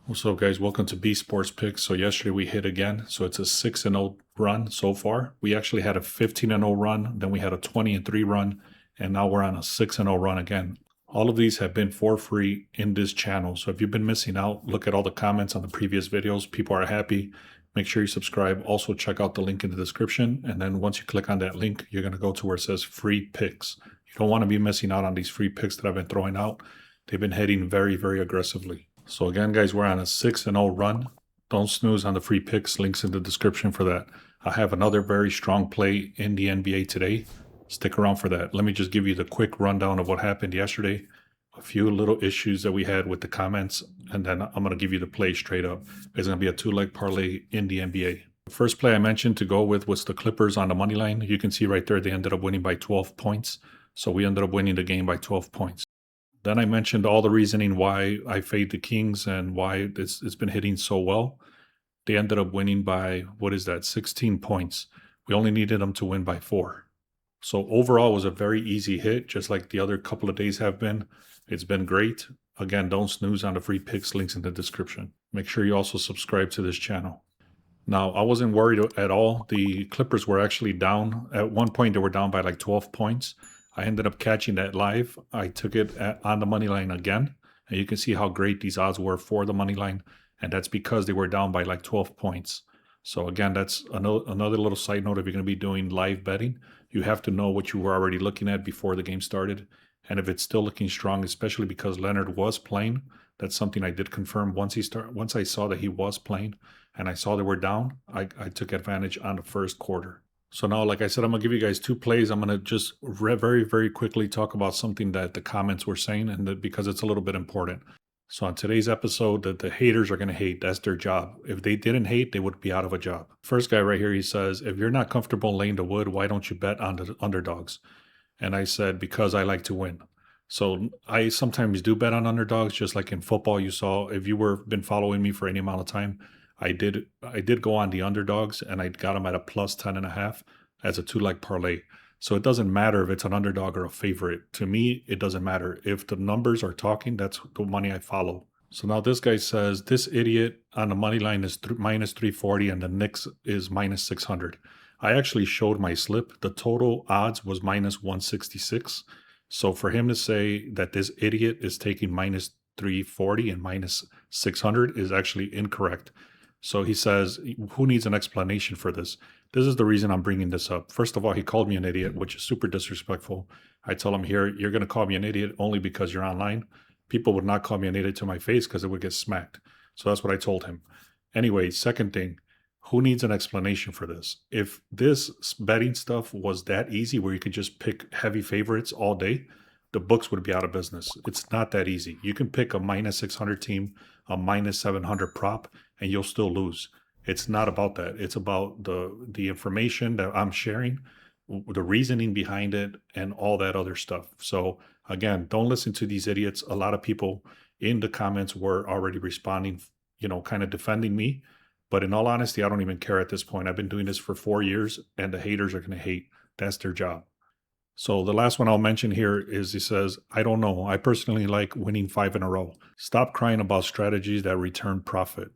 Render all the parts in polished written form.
What's up, guys? Welcome to B Sports Picks. So yesterday we hit again. So it's a 6-0 run so far. We actually had a 15-0 run, then we had a 20-3 run, and now we're on a 6-0 run again. All of these have been for free in this channel. So if you've been missing out, look at all the comments on the previous videos. People are happy. Make sure you subscribe. Also check out the link in the description. And then once you click on that link, you're going to go to where it says free picks. You don't want to be missing out on these free picks that I've been throwing out. They've been hitting very, very aggressively. So again, guys, we're on a 6-0 run. Don't snooze on the free picks. Links in the description for that. I have another very strong play in the NBA today. Stick around for that. Let me just give you the quick rundown of what happened yesterday. A few little issues that we had with the comments, and then I'm going to give you the play straight up. It's going to be a 2-leg parlay in the NBA. The first play I mentioned to go with was the Clippers on the money line. You can see right there they ended up winning by 12 points. So we ended up winning the game by 12 points. Then I mentioned all the reasoning why I fade the Kings and why it's been hitting so well. They ended up winning by, 16 points. We only needed them to win by 4. So overall, it was a very easy hit, just like the other couple of days have been. It's been great. Again, don't snooze on the free picks, links in the description. Make sure you also subscribe to this channel. Now, I wasn't worried at all. The Clippers were actually down. At one point, they were down by like 12 points. I ended up catching that live. I took it on the money line again. And you can see how great these odds were for the money line. And that's because they were down by like 12 points. So again, that's another little side note. If you're going to be doing live betting, you have to know what you were already looking at before the game started. And if it's still looking strong, especially because Leonard was playing, that's something I did confirm once I saw that he was playing and I saw they were down, I took advantage on the first quarter. So now, like I said, I'm going to give you guys 2 plays. I'm going to just very, very quickly talk about something that the comments were saying, and because it's a little bit important. So on today's episode, the haters are going to hate. That's their job. If they didn't hate, they would be out of a job. First guy right here, he says, if you're not comfortable laying the wood, why don't you bet on the underdogs? And I said, because I like to win. So I sometimes do bet on underdogs, just like in football. You saw, if you were been following me for any amount of time, I did go on the underdogs, and I got them at a plus 10.5 as a 2-leg parlay. So it doesn't matter if it's an underdog or a favorite. To me, it doesn't matter. If the numbers are talking, that's the money I follow. So now this guy says, this idiot on the money line is minus 340 and the Knicks is minus 600. I actually showed my slip. The total odds was minus 166. So for him to say that this idiot is taking minus 340 and minus 600 is actually incorrect. So he says, who needs an explanation for this? This is the reason I'm bringing this up. First of all, he called me an idiot, which is super disrespectful. I tell him here, you're going to call me an idiot only because you're online. People would not call me an idiot to my face because it would get smacked. So that's what I told him. Anyway, second thing, who needs an explanation for this? If this betting stuff was that easy where you could just pick heavy favorites all day, the books would be out of business. It's not that easy. You can pick a minus 600 team, a minus 700 prop, and you'll still lose. It's not about that. It's about the information that I'm sharing, the reasoning behind it, and all that other stuff. So again, don't listen to these idiots. A lot of people in the comments were already responding, kind of defending me. But in all honesty, I don't even care at this point. I've been doing this for 4 years, and the haters are going to hate. That's their job. So the last one I'll mention here is, he says, I don't know. I personally like winning 5 in a row. Stop crying about strategies that return profit.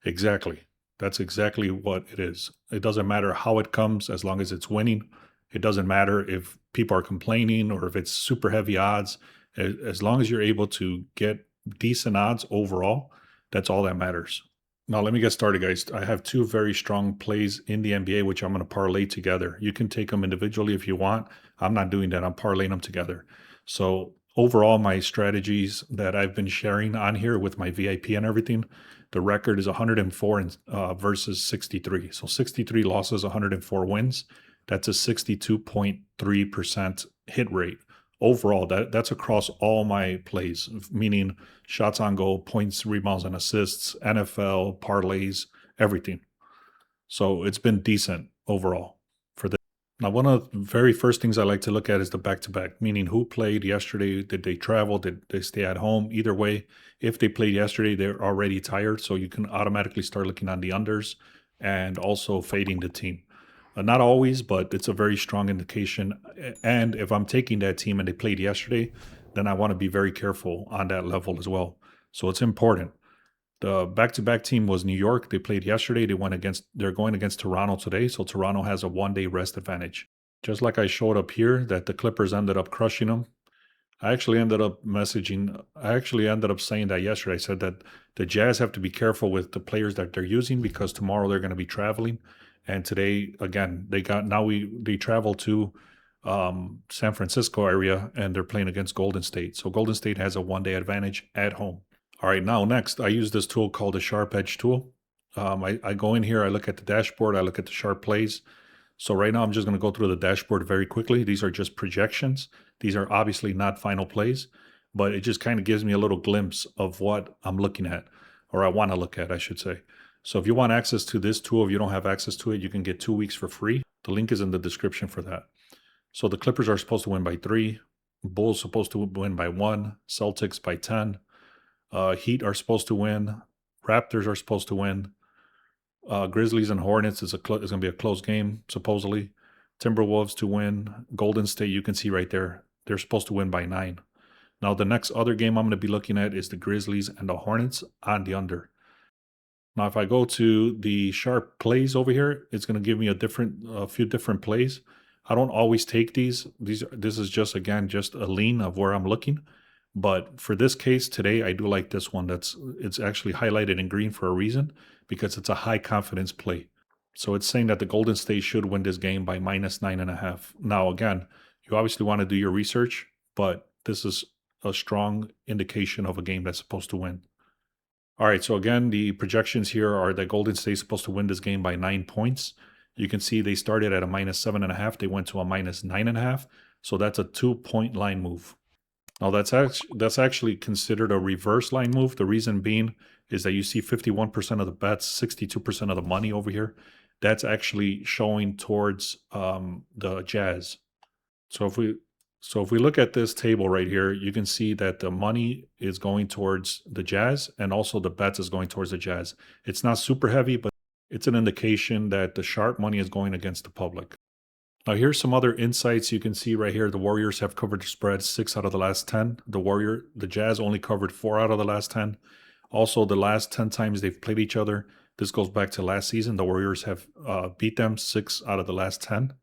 Exactly. That's exactly what it is. It doesn't matter how it comes as long as it's winning. It doesn't matter if people are complaining or if it's super heavy odds. As long as you're able to get decent odds overall, that's all that matters. Now, let me get started, guys. I have 2 very strong plays in the NBA, which I'm going to parlay together. You can take them individually if you want. I'm not doing that. I'm parlaying them together. So overall, my strategies that I've been sharing on here with my VIP and everything, the record is 104 versus 63. So 63 losses, 104 wins. That's a 62.3% hit rate. Overall, that's across all my plays, meaning shots on goal, points, rebounds, and assists, NFL, parlays, everything. So it's been decent overall for this. Now, one of the very first things I like to look at is the back-to-back, meaning who played yesterday, did they travel, did they stay at home? Either way, if they played yesterday, they're already tired, so you can automatically start looking on the unders and also fading the team. Not always, but it's a very strong indication. And if I'm taking that team and they played yesterday, then I want to be very careful on that level as well. So it's important. The back-to-back team was New York. They played yesterday. They're going against Toronto today. So Toronto has a 1-day rest advantage. Just like I showed up here that the Clippers ended up crushing them. I actually ended up saying that yesterday. I said that the Jazz have to be careful with the players that they're using because tomorrow they're going to be traveling. And today, again, they travel to San Francisco area and they're playing against Golden State. So Golden State has a 1-day advantage at home. All right, now next, I use this tool called the Sharp Edge tool. I go in here, I look at the dashboard, I look at the sharp plays. So right now I'm just going to go through the dashboard very quickly. These are just projections. These are obviously not final plays, but it just kind of gives me a little glimpse of what I'm looking at, or I want to look at, I should say. So if you want access to this tool, if you don't have access to it, you can get 2 weeks for free. The link is in the description for that. So the Clippers are supposed to win by 3. Bulls supposed to win by 1. Celtics by 10. Heat are supposed to win. Raptors are supposed to win. Grizzlies and Hornets is going to be a close game, supposedly. Timberwolves to win. Golden State, you can see right there, they're supposed to win by 9. Now, the next other game I'm going to be looking at is the Grizzlies and the Hornets on the under. Now, if I go to the sharp plays over here, it's going to give me a few different plays. I don't always take these. This is just, again, just a lean of where I'm looking. But for this case today, I do like this one. It's actually highlighted in green for a reason because it's a high confidence play. So it's saying that the Golden State should win this game by -9.5. Now, again, you obviously want to do your research, but this is a strong indication of a game that's supposed to win. All right, so again, the projections here are that Golden State is supposed to win this game by 9 points. You can see they started at a -7.5. They went to a -9.5. So that's a 2-point line move. Now, that's actually considered a reverse line move. The reason being is that you see 51% of the bets, 62% of the money over here. That's actually showing towards the Jazz. So if we look at this table right here, you can see that the money is going towards the Jazz and also the bets is going towards the Jazz. It's not super heavy, but it's an indication that the sharp money is going against the public. Now, here's some other insights you can see right here. The Warriors have covered the spread 6 out of the last 10. The Jazz only covered 4 out of the last 10. Also, the last 10 times they've played each other, this goes back to last season. The Warriors have beat them 6 out of the last 10.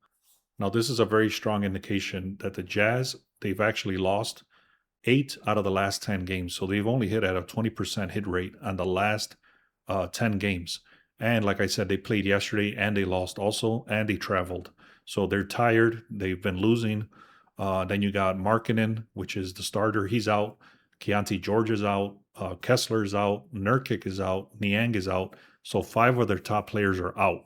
Now, this is a very strong indication that the Jazz, they've actually lost 8 out of the last 10 games. So they've only hit at a 20% hit rate on the last 10 games. And like I said, they played yesterday and they lost also, and they traveled. So they're tired. They've been losing. Then you got Markkanen, which is the starter. He's out. Keontae George is out. Kessler is out. Nurkic is out. Niang is out. So 5 of their top players are out.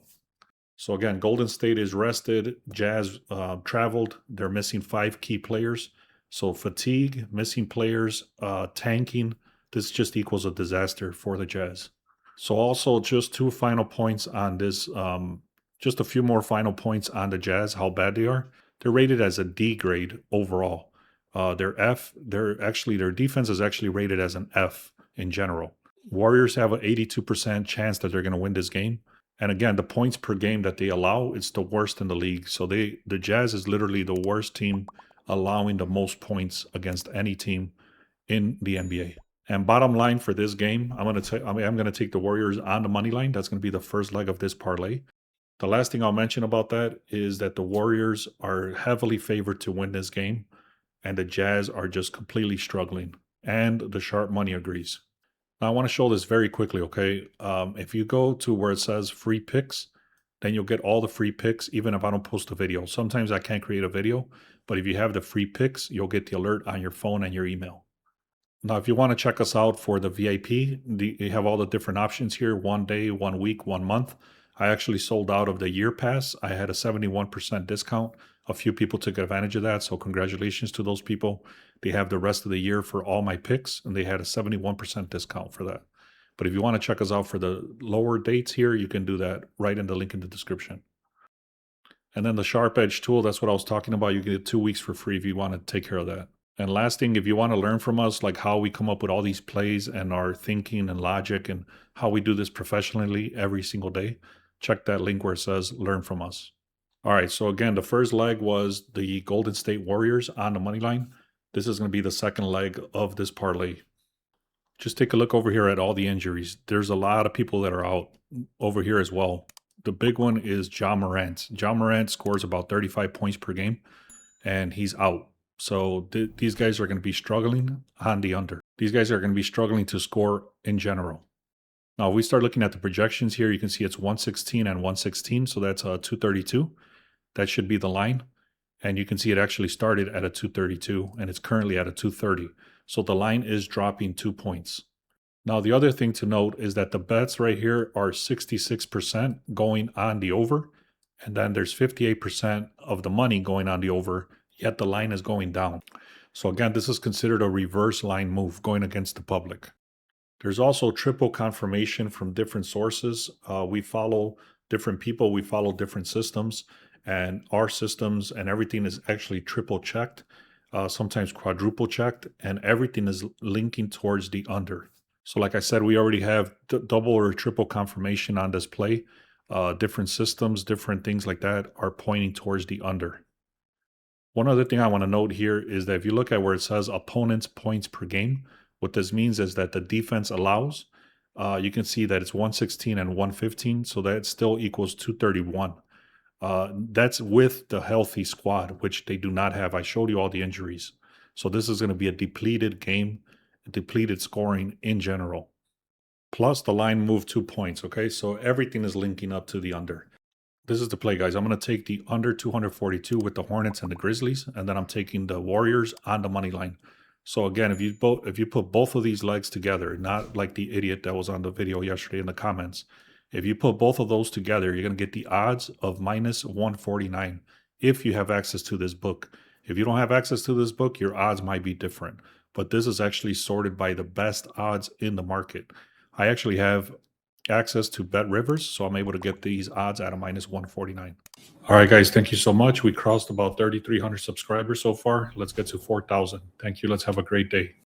So again, Golden State is rested. Jazz traveled. They're missing 5 key players. So fatigue, missing players, tanking. This just equals a disaster for the Jazz. So also just 2 final points on this. Just a few more final points on the Jazz, how bad they are. They're rated as a D grade overall. Their defense is actually rated as an F in general. Warriors have an 82% chance that they're going to win this game. And again, the points per game that they allow, it's the worst in the league. So the Jazz is literally the worst team allowing the most points against any team in the NBA. And bottom line for this game, I'm going to take the Warriors on the money line. That's going to be the first leg of this parlay. The last thing I'll mention about that is that the Warriors are heavily favored to win this game, and the Jazz are just completely struggling, and the sharp money agrees. Now, I want to show this very quickly, okay? If you go to where it says free picks, then you'll get all the free picks, even if I don't post a video. Sometimes I can't create a video, but if you have the free picks, you'll get the alert on your phone and your email. Now, if you want to check us out for the VIP, you have all the different options here, 1 day, 1 week, 1 month. I actually sold out of the year pass. I had a 71% discount. A few people took advantage of that, so congratulations to those people. They have the rest of the year for all my picks, and they had a 71% discount for that. But if you want to check us out for the lower dates here, you can do that right in the link in the description. And then the Sharp Edge tool, that's what I was talking about. You get 2 weeks for free if you want to take care of that. And last thing, if you want to learn from us, like how we come up with all these plays and our thinking and logic and how we do this professionally every single day, check that link where it says learn from us. All right, so again, the first leg was the Golden State Warriors on the money line. This is going to be the second leg of this parlay. Just take a look over here at all the injuries. There's a lot of people that are out over here as well. The big one is John Morant. John Morant scores about 35 points per game, and he's out. So these guys are going to be struggling on the under. These guys are going to be struggling to score in general. Now, if we start looking at the projections here, you can see it's 116 and 116, so that's 232. That should be the line. And you can see it actually started at a 232, and it's currently at a 230. So the line is dropping 2 points. Now, the other thing to note is that the bets right here are 66% going on the over, and then there's 58% of the money going on the over, yet the line is going down. So again, this is considered a reverse line move going against the public. There's also triple confirmation from different sources. We follow different people, we follow different systems, and our systems and everything is actually triple checked, sometimes quadruple checked, and everything is linking towards the under. So like I said, we already have double or triple confirmation on this play. Different systems, different things like that are pointing towards the under. One other thing I want to note here is that if you look at where it says opponents points per game, what this means is that the defense allows, you can see that it's 116 and 115, so that still equals 231. That's with the healthy squad, which they do not have. I showed you all the injuries. So this is going to be a depleted game, depleted scoring in general. Plus the line moved 2 points, okay? So everything is linking up to the under. This is the play, guys. I'm going to take the under 242 with the Hornets and the Grizzlies, and then I'm taking the Warriors on the money line. So again, if you put both of these legs together, not like the idiot that was on the video yesterday in the comments, if you put both of those together, you're going to get the odds of minus 149 if you have access to this book. If you don't have access to this book, your odds might be different. But this is actually sorted by the best odds in the market. I actually have access to Bet Rivers, so I'm able to get these odds at a minus 149. All right, guys, thank you so much. We crossed about 3,300 subscribers so far. Let's get to 4,000. Thank you. Let's have a great day.